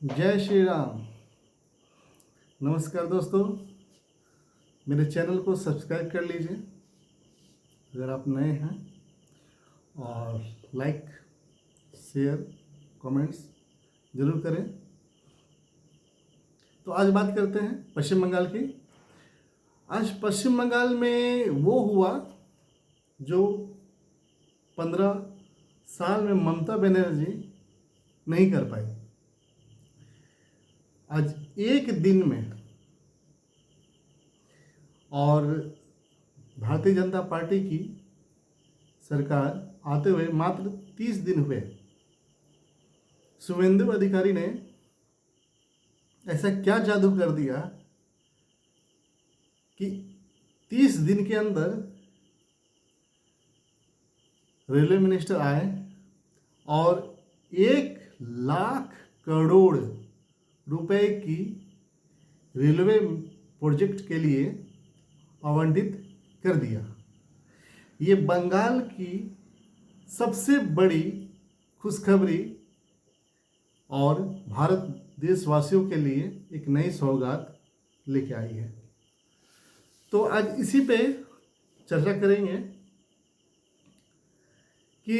जय श्री राम। नमस्कार दोस्तों, मेरे चैनल को सब्सक्राइब कर लीजिए अगर आप नए हैं, और लाइक शेयर कमेंट्स ज़रूर करें। तो आज बात करते हैं पश्चिम बंगाल की। आज पश्चिम बंगाल में वो हुआ जो 15 साल में ममता बनर्जी नहीं कर पाई। आज एक दिन में, और भारतीय जनता पार्टी की सरकार आते हुए मात्र 30 दिन हुए, शुभेंदु अधिकारी ने ऐसा क्या जादू कर दिया कि 30 दिन के अंदर रेलवे मिनिस्टर आए और 1 लाख करोड़ रुपए की रेलवे प्रोजेक्ट के लिए आवंटित कर दिया। ये बंगाल की सबसे बड़ी खुशखबरी और भारत देशवासियों के लिए एक नई सौगात लेके आई है। तो आज इसी पे चर्चा करेंगे कि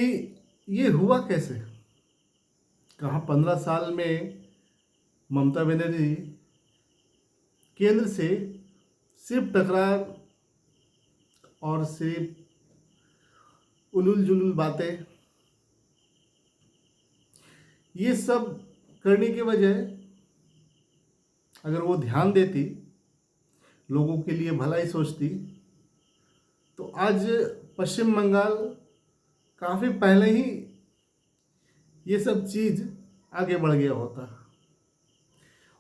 ये हुआ कैसे। कहाँ 15 साल में ममता बनर्जी केंद्र से सिर्फ टकरार और सिर्फ उलूल जुलूल बातें, ये सब करने के बजाय अगर वो ध्यान देती, लोगों के लिए भलाई सोचती, तो आज पश्चिम बंगाल काफ़ी पहले ही ये सब चीज़ आगे बढ़ गया होता।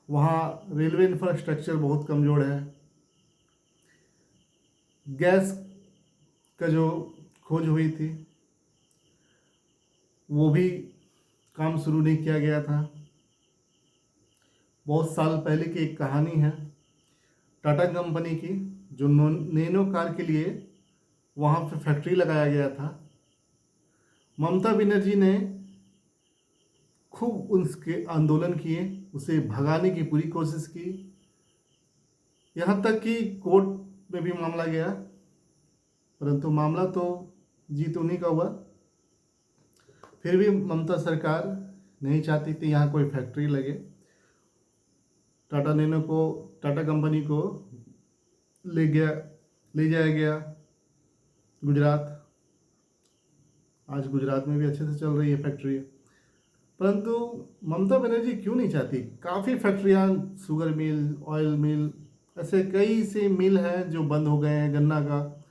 वहाँ रेलवे इंफ्रास्ट्रक्चर बहुत कमज़ोर है। गैस का जो खोज हुई थी वो भी काम शुरू नहीं किया गया था। बहुत साल पहले की एक कहानी है टाटा कंपनी की, जो नैनो कार के लिए वहाँ पे फैक्ट्री लगाया गया था। ममता बनर्जी ने खूब उसके आंदोलन किए, उसे भगाने की पूरी कोशिश की, यहाँ तक कि कोर्ट में भी मामला गया, परंतु मामला तो जीत उन्हीं का हुआ। फिर भी ममता सरकार नहीं चाहती थी यहाँ कोई फैक्ट्री लगे। टाटा कंपनी को ले जाया गया गुजरात। आज गुजरात में भी अच्छे से चल रही है फैक्ट्री, परंतु ममता बनर्जी क्यों नहीं चाहती। काफ़ी फैक्ट्रियाँ, शुगर मिल, ऑयल मिल, ऐसे कई से मिल हैं जो बंद हो गए हैं। गन्ना का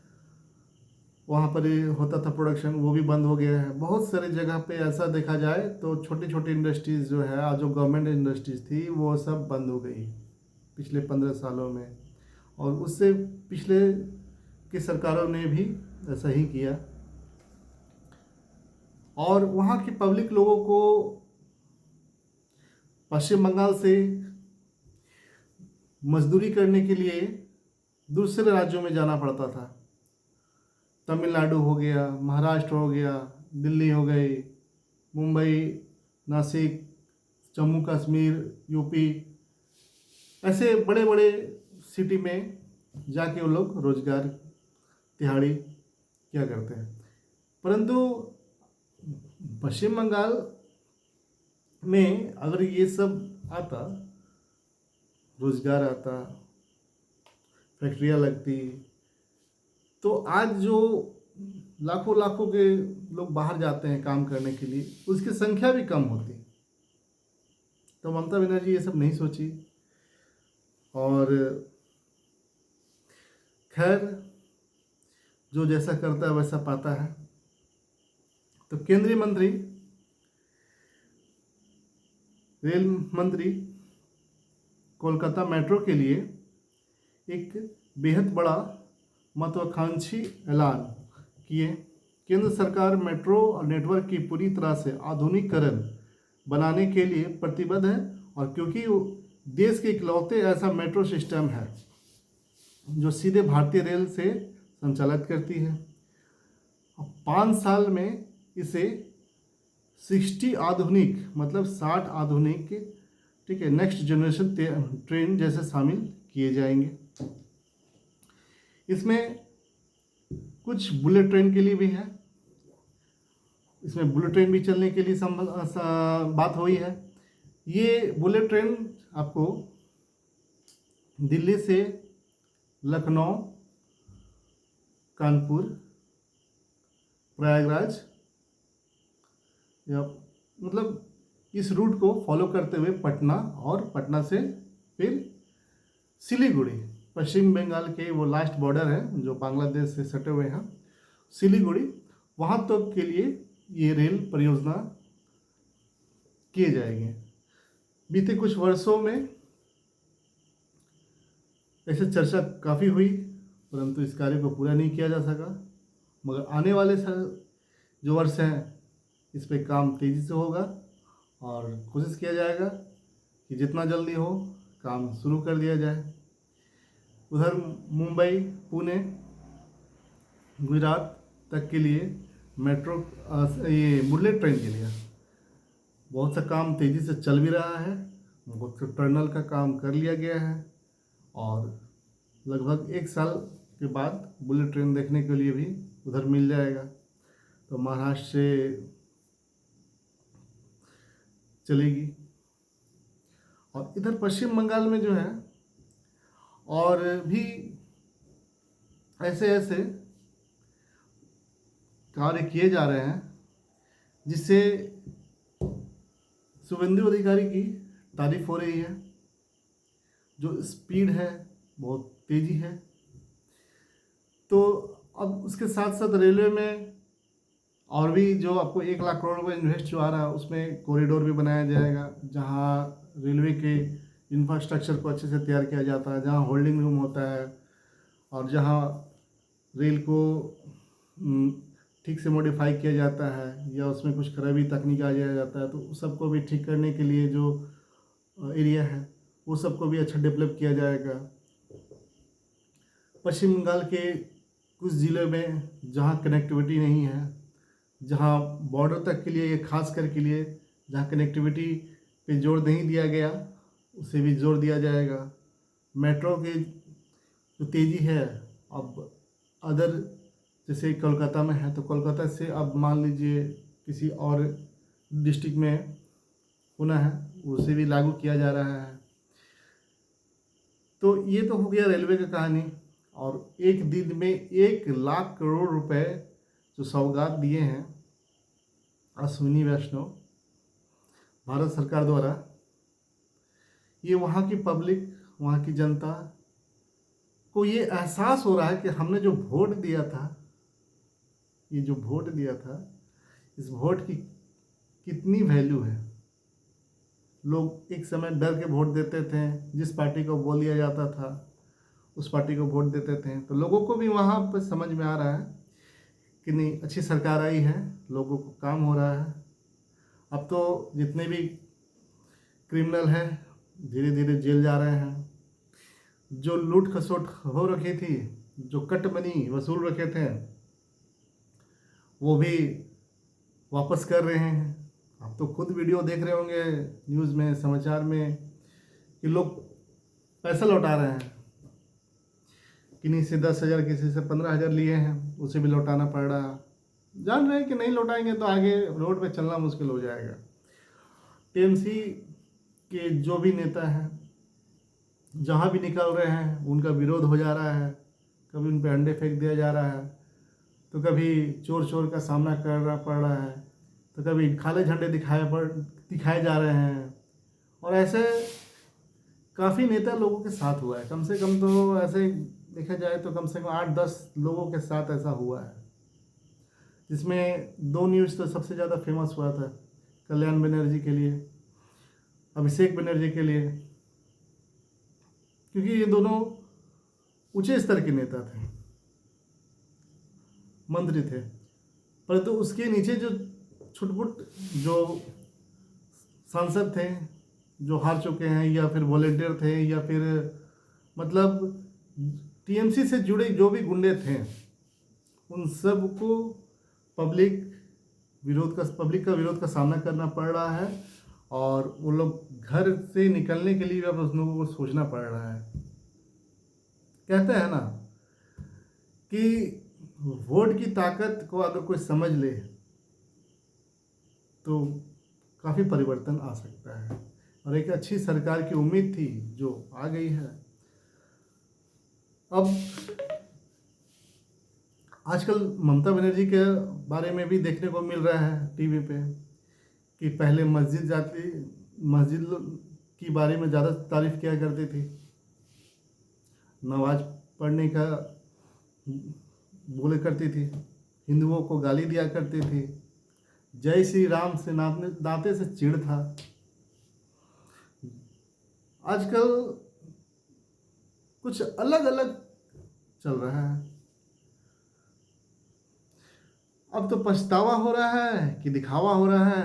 वहाँ पर होता था प्रोडक्शन, वो भी बंद हो गया है। बहुत सारे जगह पे ऐसा देखा जाए तो छोटी छोटी इंडस्ट्रीज़ जो है, जो गवर्नमेंट इंडस्ट्रीज़ थी, वो सब बंद हो गई पिछले 15 सालों में। और उससे पिछले की सरकारों ने भी ऐसा ही किया। और वहाँ की पब्लिक लोगों को पश्चिम बंगाल से मजदूरी करने के लिए दूसरे राज्यों में जाना पड़ता था। तमिलनाडु हो गया, महाराष्ट्र हो गया, दिल्ली हो गई, मुंबई, नासिक, जम्मू कश्मीर, यूपी, ऐसे बड़े बड़े सिटी में जाके वो लोग रोजगार दिहाड़ी क्या करते हैं। परंतु पश्चिम बंगाल में अगर ये सब आता, रोजगार आता, फैक्ट्रियाँ लगती, तो आज जो लाखों लाखों के लोग बाहर जाते हैं काम करने के लिए, उसकी संख्या भी कम होती। तो ममता बनर्जी ये सब नहीं सोची। और खैर, जो जैसा करता है वैसा पाता है। तो केंद्रीय मंत्री, रेल मंत्री कोलकाता मेट्रो के लिए एक बेहद बड़ा महत्वाकांक्षी ऐलान किए। केंद्र सरकार मेट्रो और नेटवर्क की पूरी तरह से आधुनिकीकरण बनाने के लिए प्रतिबद्ध है, और क्योंकि देश के इकलौते ऐसा मेट्रो सिस्टम है जो सीधे भारतीय रेल से संचालित करती है। 5 साल में इसे 60 आधुनिक ठीक है, नेक्स्ट जनरेशन ट्रेन जैसे शामिल किए जाएंगे। इसमें कुछ बुलेट ट्रेन के लिए भी है, इसमें बुलेट ट्रेन भी चलने के लिए बात हुई है। ये बुलेट ट्रेन आपको दिल्ली से लखनऊ, कानपुर, प्रयागराज या मतलब इस रूट को फॉलो करते हुए पटना, और पटना से फिर सिलीगुड़ी, पश्चिम बंगाल के वो लास्ट बॉर्डर है जो बांग्लादेश से सटे हुए हैं, सिलीगुड़ी, वहाँ तक के लिए ये रेल परियोजना किए जाएंगे। बीते कुछ वर्षों में ऐसे चर्चा काफ़ी हुई, परंतु इस कार्य को पूरा नहीं किया जा सका। मगर आने वाले जो वर्ष हैं इस पे काम तेज़ी से होगा और कोशिश किया जाएगा कि जितना जल्दी हो काम शुरू कर दिया जाए। उधर मुंबई, पुणे, गुजरात तक के लिए मेट्रो, ये बुलेट ट्रेन के लिए बहुत सा काम तेज़ी से चल भी रहा है। बहुत से टनल का काम कर लिया गया है और लगभग 1 साल के बाद बुलेट ट्रेन देखने के लिए भी उधर मिल जाएगा। तो महाराष्ट्र से चलेगी। और इधर पश्चिम बंगाल में जो है और भी ऐसे ऐसे कार्य किए जा रहे हैं जिससे शुभेंदु अधिकारी की तारीफ हो रही है। जो स्पीड है बहुत तेज़ी है। तो अब उसके साथ साथ रेलवे में और भी जो आपको 1 लाख करोड़ रुपये इन्वेस्ट जो आ रहा है उसमें कॉरिडोर भी बनाया जाएगा, जहाँ रेलवे के इंफ्रास्ट्रक्चर को अच्छे से तैयार किया जाता है, जहाँ होल्डिंग रूम होता है और जहाँ रेल को ठीक से मॉडिफाई किया जाता है या उसमें कुछ खराबी तकनीक आ जाता है तो उस सबको भी ठीक करने के लिए जो एरिया है वो सबको भी अच्छा डेवलप किया जाएगा। पश्चिम बंगाल के कुछ ज़िले में जहाँ कनेक्टिविटी नहीं है, जहाँ बॉर्डर तक के लिए, खास कर के लिए जहाँ कनेक्टिविटी पे जोर नहीं दिया गया उसे भी जोर दिया जाएगा। मेट्रो की जो तेज़ी है अब अदर जैसे कोलकाता में है तो कोलकाता से अब मान लीजिए किसी और डिस्ट्रिक्ट में होना है उसे भी लागू किया जा रहा है। तो ये तो हो गया रेलवे की कहानी। और एक दिन में 1 लाख करोड़ रुपए जो सौगात दिए हैं अश्विनी वैष्णव भारत सरकार द्वारा, ये वहाँ की पब्लिक, वहाँ की जनता को ये एहसास हो रहा है कि हमने जो वोट दिया था, ये जो वोट दिया था, इस वोट की कितनी वैल्यू है। लोग एक समय डर के वोट देते थे, जिस पार्टी को बोल दिया जाता था उस पार्टी को वोट देते थे। तो लोगों को भी वहाँ पर समझ में आ रहा है कि नहीं, अच्छी सरकार आई है, लोगों को काम हो रहा है। अब तो जितने भी क्रिमिनल हैं धीरे धीरे जेल जा रहे हैं। जो लूट खसोट हो रखी थी, जो कट मनी वसूल रखे थे, वो भी वापस कर रहे हैं। आप तो खुद वीडियो देख रहे होंगे न्यूज़ में, समाचार में, कि लोग पैसा लौटा रहे हैं। किन्हीं से 10,000, किसी से 15,000 लिए हैं, उसे भी लौटाना पड़ रहा। जान रहे हैं कि नहीं लौटाएंगे तो आगे रोड पे चलना मुश्किल हो जाएगा। टीएमसी के जो भी नेता हैं जहाँ भी निकल रहे हैं उनका विरोध हो जा रहा है। कभी उन पे अंडे फेंक दिया जा रहा है, तो कभी चोर का सामना करना पड़ रहा है, तो कभी काले झंडे दिखाए जा रहे हैं। और ऐसे काफ़ी नेता लोगों के साथ हुआ है। कम से कम तो ऐसे देखा जाए तो कम से कम 8-10 लोगों के साथ ऐसा हुआ है, जिसमें 2 न्यूज़ तो सबसे ज़्यादा फेमस हुआ था, कल्याण बनर्जी के लिए, अभिषेक बनर्जी के लिए, क्योंकि ये दोनों ऊंचे स्तर के नेता थे, मंत्री थे। परंतु उसके नीचे जो छुटपुट जो सांसद थे जो हार चुके हैं, या फिर वॉलेंटियर थे, या फिर मतलब टीएमसी से जुड़े जो भी गुंडे थे, उन सब को पब्लिक का विरोध का सामना करना पड़ रहा है। और वो लोग घर से निकलने के लिए भी अब उन लोगों को सोचना पड़ रहा है। कहते हैं ना कि वोट की ताकत को अगर कोई समझ ले तो काफ़ी परिवर्तन आ सकता है, और एक अच्छी सरकार की उम्मीद थी जो आ गई है। अब आजकल ममता बनर्जी के बारे में भी देखने को मिल रहा है टीवी पे कि पहले मस्जिद की बारे में ज़्यादा तारीफ किया करती थी, नमाज पढ़ने का बोले करती थी, हिंदुओं को गाली दिया करती थी, जय श्री राम से नाते से चिढ़ था। आजकल कुछ अलग अलग चल रहा है। अब तो पछतावा हो रहा है कि दिखावा हो रहा है।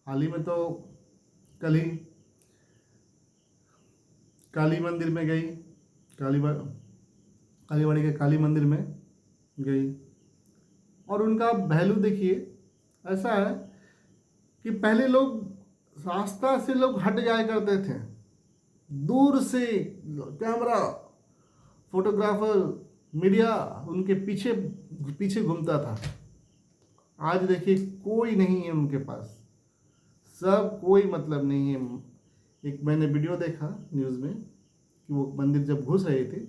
हाल ही में तो कल ही काली मंदिर में गई, कालीबाड़ी के काली मंदिर में गई, और उनका पहलू देखिए। ऐसा है कि पहले लोग रास्ता से लोग हट जाया करते थे, दूर से कैमरा, फोटोग्राफर, मीडिया उनके पीछे पीछे घूमता था। आज देखिए कोई नहीं है उनके पास, सब कोई मतलब नहीं है। एक मैंने वीडियो देखा न्यूज़ में कि वो मंदिर जब घुस रहे थे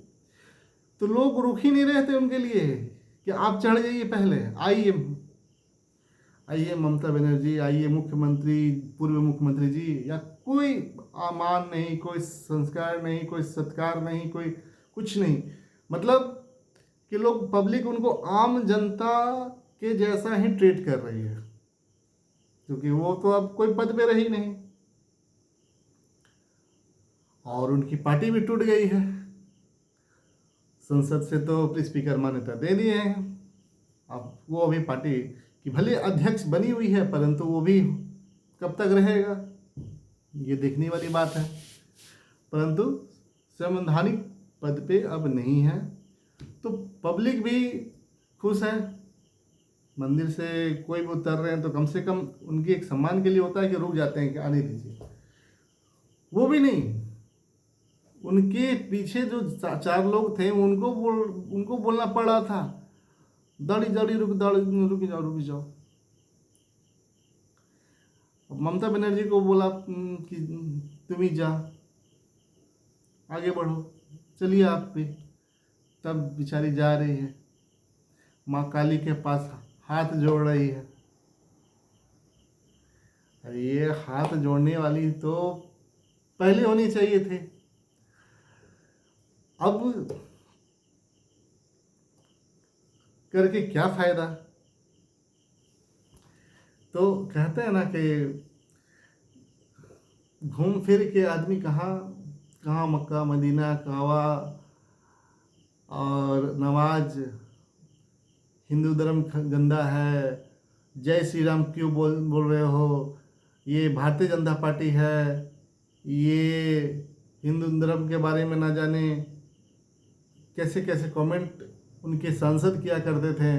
तो लोग रुक ही नहीं रहे थे उनके लिए कि आप चढ़ जाइए, पहले आइए आइए ममता बनर्जी, आइए मुख्यमंत्री, पूर्व मुख्यमंत्री जी। या कोई आमान नहीं, कोई संस्कार नहीं, कोई सत्कार नहीं, कोई कुछ नहीं। मतलब कि लोग, पब्लिक उनको आम जनता के जैसा ही ट्रीट कर रही है, क्योंकि वो तो अब कोई पद पे रही नहीं, और उनकी पार्टी भी टूट गई है। संसद से तो स्पीकर मान्यता दे दिए हैं। अब वो अभी पार्टी की भले अध्यक्ष बनी हुई है, परंतु वो भी कब तक रहेगा ये देखने वाली बात है। परंतु संवैधानिक पद पे अब नहीं है, तो पब्लिक भी खुश है। मंदिर से कोई भी उतर रहे हैं तो कम से कम उनके एक सम्मान के लिए होता है कि रुक जाते हैं कि आने दीजिए। वो भी नहीं, उनके पीछे जो चार लोग थे उनको बोलना पड़ रहा था, दाढ़ी दाढ़ी रुक जाओ। अब ममता बनर्जी को बोला कि तुम ही जा, आगे बढ़ो, चलिए आप भी। तब बेचारी जा रही है, माँ काली के पास हाथ जोड़ रही है। अरे ये हाथ जोड़ने वाली तो पहले होनी चाहिए थे। अब करके क्या फायदा। तो कहते हैं ना कि घूम फिर के आदमी कहाँ कहाँ, मक्का मदीना काबा और नमाज, हिंदू धर्म गंदा है, जय श्री राम क्यों बोल रहे हो, ये भारतीय जनता पार्टी है, ये हिंदू धर्म के बारे में ना जाने कैसे कैसे कमेंट उनके सांसद किया करते थे।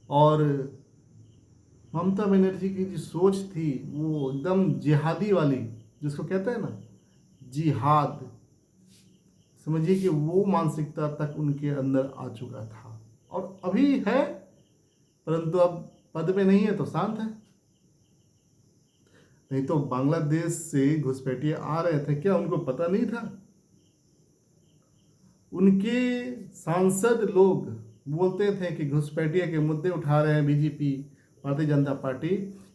और ममता बनर्जी की जो सोच थी वो एकदम जिहादी वाली, जिसको कहते हैं ना जिहाद, समझिए कि वो मानसिकता तक उनके अंदर आ चुका था, और अभी है, परंतु अब पद में नहीं है तो शांत है। नहीं तो बांग्लादेश से घुसपैठिए आ रहे थे, क्या उनको पता नहीं था? उनके सांसद लोग बोलते थे कि घुसपैठिए के मुद्दे उठा रहे हैं बीजेपी, भारतीय जनता पार्टी,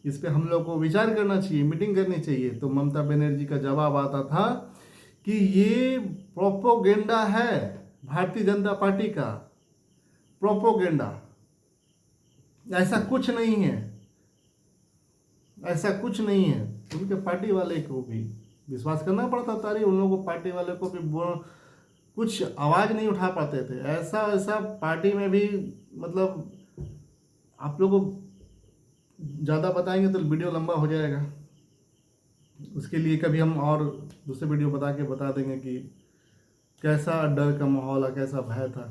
इस पे हम लोग को विचार करना चाहिए, मीटिंग करनी चाहिए। तो ममता बनर्जी का जवाब आता था कि ये प्रोपोगेंडा है, भारतीय जनता पार्टी का प्रोपोगेंडा, ऐसा कुछ नहीं है, ऐसा कुछ नहीं है। उनके पार्टी वाले को भी विश्वास करना पड़ता था, उन लोगों को, पार्टी वाले को भी कुछ आवाज़ नहीं उठा पाते थे। ऐसा ऐसा पार्टी में भी, मतलब आप लोग को ज़्यादा बताएंगे तो वीडियो लंबा हो जाएगा, उसके लिए कभी हम और दूसरे वीडियो बता देंगे कि कैसा डर का माहौल है, कैसा भय था।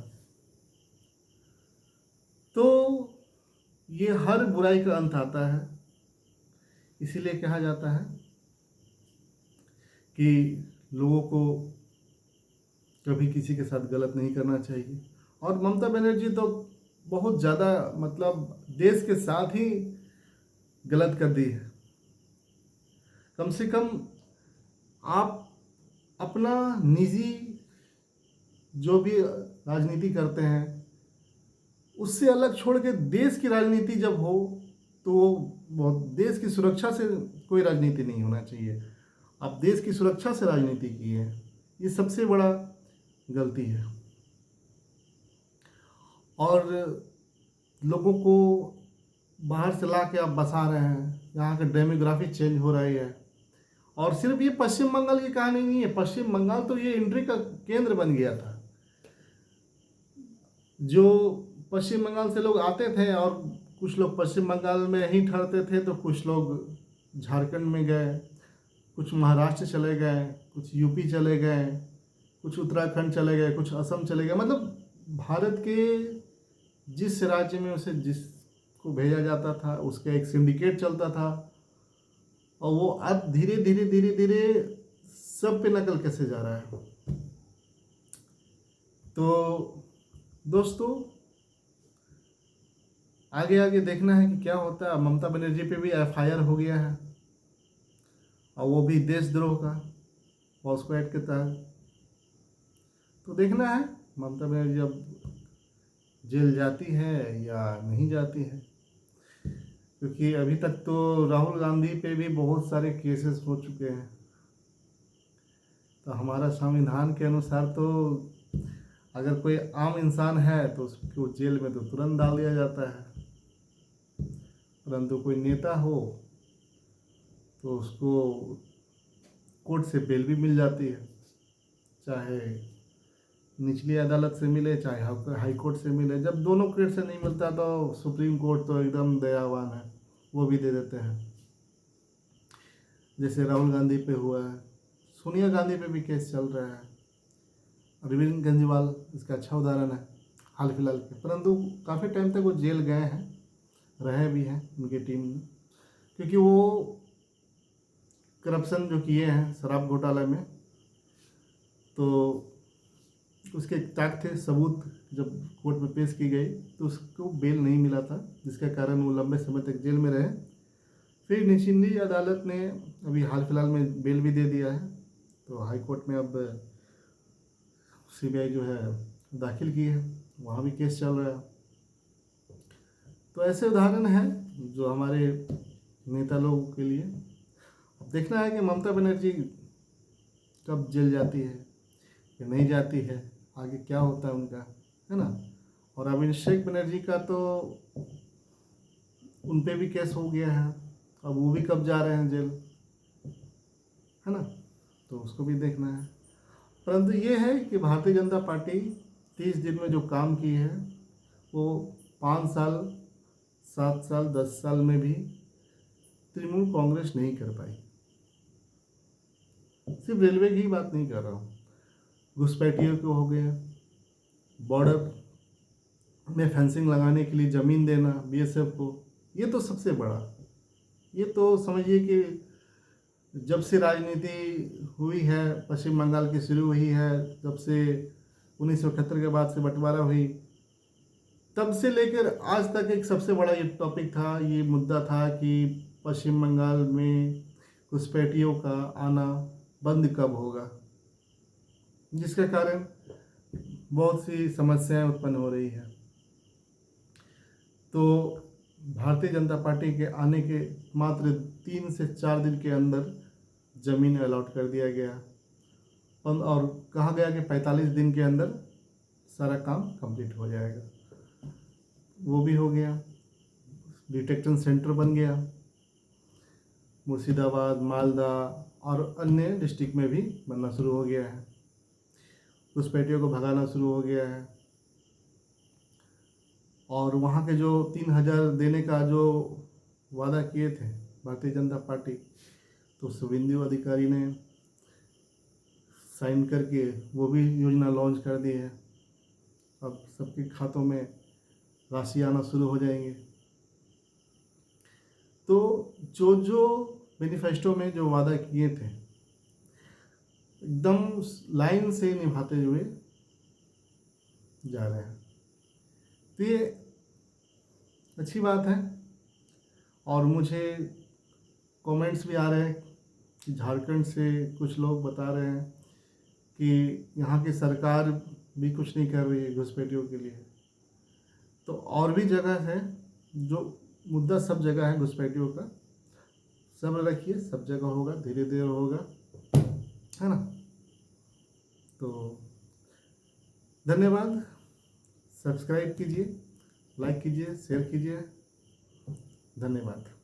तो ये हर बुराई का अंत आता है। इसीलिए कहा जाता है कि लोगों को कभी किसी के साथ गलत नहीं करना चाहिए। और ममता बनर्जी तो बहुत ज़्यादा मतलब देश के साथ ही गलत कर दी है। कम से कम आप अपना निजी जो भी राजनीति करते हैं उससे अलग छोड़ के देश की राजनीति जब हो तो वो देश की सुरक्षा से कोई राजनीति नहीं होना चाहिए। आप देश की सुरक्षा से राजनीति की है, ये सबसे बड़ा गलती है। और लोगों को बाहर से ला के आप बसा रहे हैं, यहाँ का डेमोग्राफी चेंज हो रही है। और सिर्फ ये पश्चिम बंगाल की कहानी नहीं है, पश्चिम बंगाल तो ये एंट्री का केंद्र बन गया था। जो पश्चिम बंगाल से लोग आते थे और कुछ लोग पश्चिम बंगाल में ही ठहरते थे, तो कुछ लोग झारखंड में गए, कुछ महाराष्ट्र चले गए, कुछ यूपी चले गए, कुछ उत्तराखंड चले गए, कुछ असम चले गए। मतलब भारत के जिस राज्य में उसे जिसको भेजा जाता था उसका एक सिंडिकेट चलता था, और वो अब धीरे धीरे धीरे धीरे सब पे नकल कैसे जा रहा है। तो दोस्तों आगे आगे देखना है कि क्या होता है। ममता बनर्जी पे भी एफआईआर हो गया है, और वो भी देशद्रोह का पॉस्को एक्ट के तहत। तो देखना है ममता बनर्जी अब जेल जाती है या नहीं जाती है, क्योंकि अभी तक तो राहुल गांधी पे भी बहुत सारे केसेस हो चुके हैं। तो हमारा संविधान के अनुसार तो अगर कोई आम इंसान है तो उसको जेल में तो तुरंत डाल दिया जाता है, परंतु कोई नेता हो तो उसको कोर्ट से बेल भी मिल जाती है, चाहे निचली अदालत से मिले चाहे हाई कोर्ट से मिले। जब दोनों कोर्ट से नहीं मिलता तो सुप्रीम कोर्ट तो एकदम दयावान है, वो भी दे देते हैं। जैसे राहुल गांधी पे हुआ है, सोनिया गांधी पे भी केस चल रहा है, अरविंद केजरीवाल इसका अच्छा उदाहरण है हाल फिलहाल के। परंतु काफ़ी टाइम तक वो जेल गए हैं, रहे भी हैं उनकी टीम में, क्योंकि वो करप्शन जो किए हैं शराब घोटाला में, तो उसके ताक थे सबूत जब कोर्ट में पेश की गई तो उसको बेल नहीं मिला था, जिसके कारण वो लंबे समय तक जेल में रहे। फिर निचली अदालत ने अभी हाल फिलहाल में बेल भी दे दिया है, तो हाई कोर्ट में अब सीबीआई जो है दाखिल की है, वहाँ भी केस चल रहा है। तो ऐसे उदाहरण हैं जो हमारे नेता लोगों के लिए। अब देखना है कि ममता बनर्जी कब जेल जाती है या नहीं जाती है, आगे क्या होता है उनका, है ना। और अभिषेक बनर्जी का तो उन पे भी केस हो गया है, अब वो भी कब जा रहे हैं जेल, है ना, तो उसको भी देखना है। परंतु ये है कि भारतीय जनता पार्टी 30 दिन में जो काम की है वो 5 साल 7 साल 10 साल में भी तृणमूल कांग्रेस नहीं कर पाई। सिर्फ रेलवे की बात नहीं कर रहा हूँ, घुसपैठियों को हो गया, बॉर्डर में फेंसिंग लगाने के लिए ज़मीन देना बीएसएफ को, ये तो सबसे बड़ा, ये तो समझिए कि जब से राजनीति हुई है पश्चिम बंगाल की शुरू हुई है, जब से 1971 के बाद से बंटवारा हुई, तब से लेकर आज तक एक सबसे बड़ा ये टॉपिक था, ये मुद्दा था कि पश्चिम बंगाल में घुसपैठियों का आना बंद कब होगा, जिसके कारण बहुत सी समस्याएं उत्पन्न हो रही है। तो भारतीय जनता पार्टी के आने के मात्र 3 से 4 दिन के अंदर ज़मीन अलॉट कर दिया गया, और कहा गया कि 45 दिन के अंदर सारा काम कंप्लीट हो जाएगा। वो भी हो गया, डिटेक्शन सेंटर बन गया, मुर्शिदाबाद, मालदा और अन्य डिस्ट्रिक्ट में भी बनना शुरू हो गया है, घुसपैठियों को भगाना शुरू हो गया है। और वहाँ के जो 3000 देने का जो वादा किए थे भारतीय जनता पार्टी, तो शुभेंदु अधिकारी ने साइन करके वो भी योजना लॉन्च कर दी है। अब सबके खातों में राशि आना शुरू हो जाएंगे। तो जो जो मैनिफेस्टो में जो वादा किए थे एकदम लाइन से निभाते हुए जा रहे हैं। तो ये अच्छी बात है। और मुझे कमेंट्स भी आ रहे हैं कि झारखंड से कुछ लोग बता रहे हैं कि यहाँ की सरकार भी कुछ नहीं कर रही है घुसपैठियों के लिए। तो और भी जगह है जो मुद्दा सब जगह है घुसपैठियों का। सब्र रखिए, सब जगह होगा, धीरे धीरे होगा, है ना। तो धन्यवाद। सब्सक्राइब कीजिए, लाइक कीजिए, शेयर कीजिए। धन्यवाद।